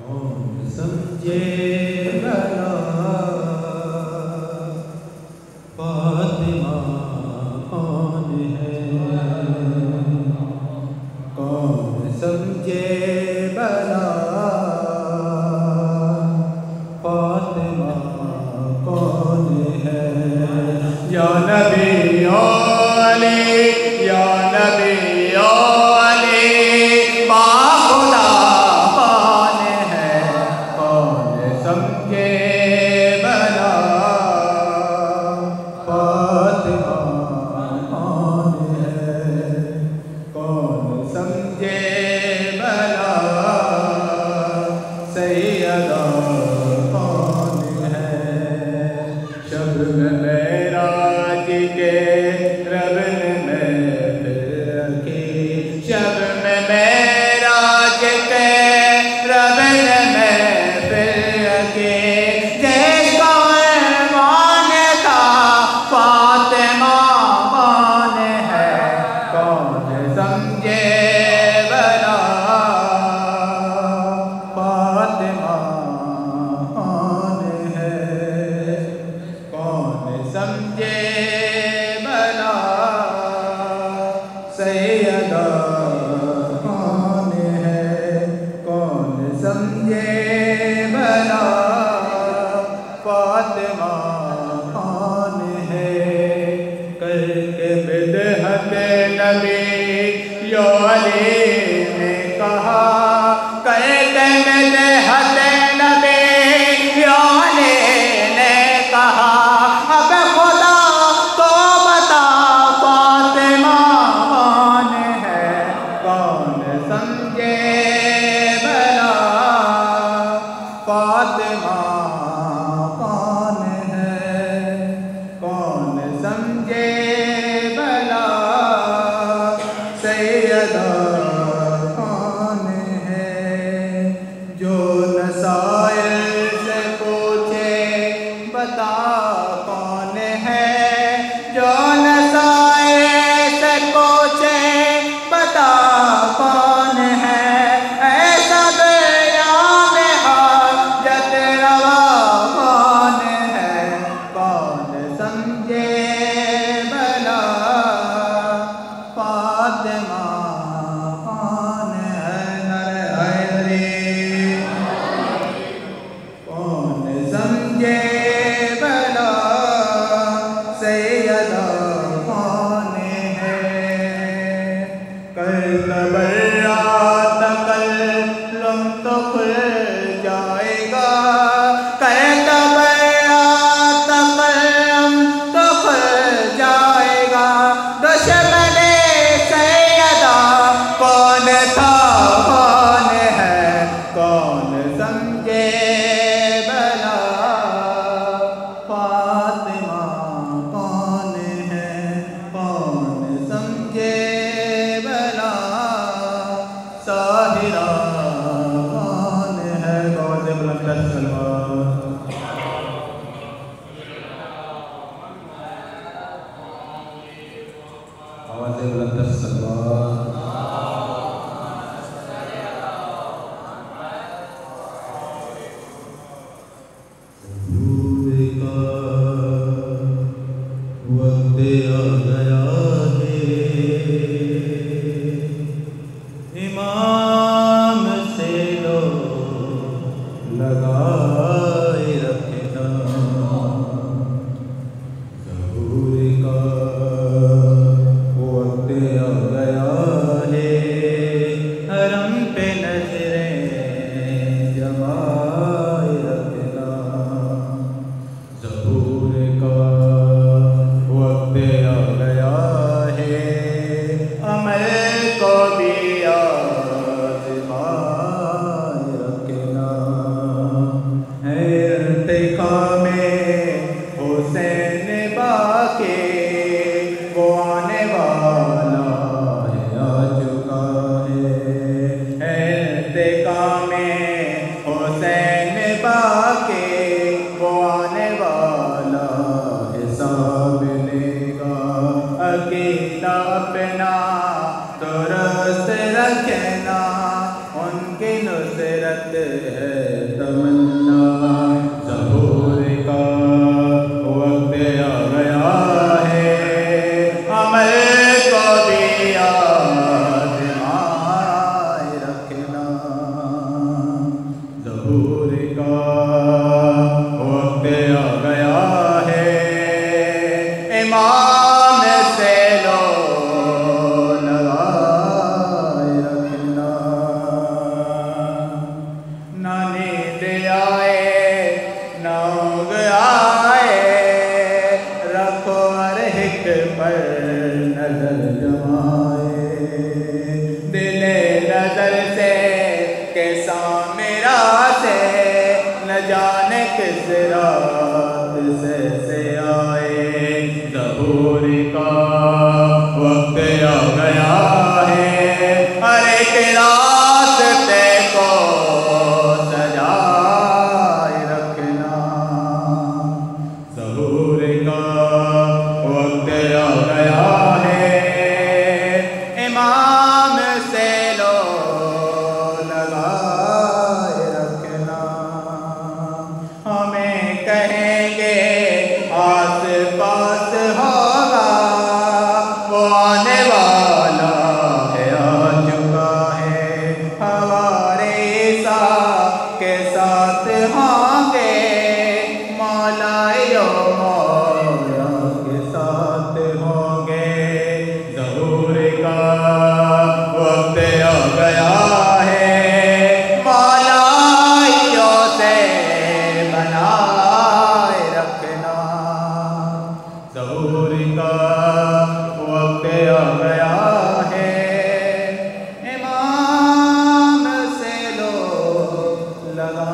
कौन समझे भला फातिमा कौन है, कौन समझे भला फातिमा कौन है। या नबी ओ अली, या नबी ओ अली, बाखुदा कौन है, कौन समझे भला फातिमा कौन है, कौन समझे भला सैयदा कौन है। शब में मेराज के रब ने महफिल रखी, शब में मेराज के रब ने महफिल रखी, जिसका मान था फातिमा कौन है, कौन समझे भला फातिमा कौन है, कौन समझे भला सैयदा कौन है, कौन समझे भला फातिमा कौन है। करके बिदअत नबी यो अली ने कहा, करके बिदअत नबी यो अली ने कहा, अब खुदा तो बता फातिमा कौन है, कौन समझे भला फातिमा कौन है, कौन समझे भला सैयदा कौन है। जो नसाइल से पूछे बता कौन है, जो नसाइल से पूछे बता कौन है, ऐसा बेयाम हाजत रवा कौन है, कौन समझे भला फातिमा कौन है। नर हैदरी कौन समझे भला सैयदा कौन है। कल कबरात कल्लम तो खुल जाएगा, कल कबरात कल्लम तो खुल जाएगा, दुश्मने सैयदा कौन था कौन है, कौन समझे भला फातिमा कौन है, कौन समझे भला साहिरा कौन है। बहुत बुलंद सलवात। आवाज़ बुलंद सलवात। ज़हूर का वक्त आ गया है, इमाम से लो लगाए रखना। ज़हूर का वक्त आ गया है, हरम पे नजरें जमाए रखना। ज़हूर का वक्त आ गया है, अमल को भी आज़माए रखना। है इंतकामे हुसैन बाके, वो आने वाला है आ चुका है। इंतकामे हुसैन बाके, वो आने वाला हिसाब लेगा। अकीदा अपना दुरुस्त रखना, उनकी नुसरत है तमन्ना, ज़हूर का वक्त आ गया है, अमल को भी आज़माए रखना। ज़हूर का वक्त आ गया है, इमाम से लो लगाए रखना। ना नींद आए ना ऊँघ आए, रखो हर एक पर नजर जमाए। दिले नजर से कैसा मेरा से, न जाने किस रात से आए। ज़हूर का वक्त आ गया है, हर एक रास्ते को सजाए रखना। ज़हूर का वक्त आ गया है, इमाम से लो लगाए रखना। हमें कहेंगे आस पास होगा, वो आने वाला है, आ चुका है। हमारे ईसा के साथ होंगे, मौला यो मौला के साथ होंगे। ज़हूर का वक्त आ गया है, मौला यो से बनाए रखना। ज़हूर का वक्त आ गया है, इमाम से लो लगा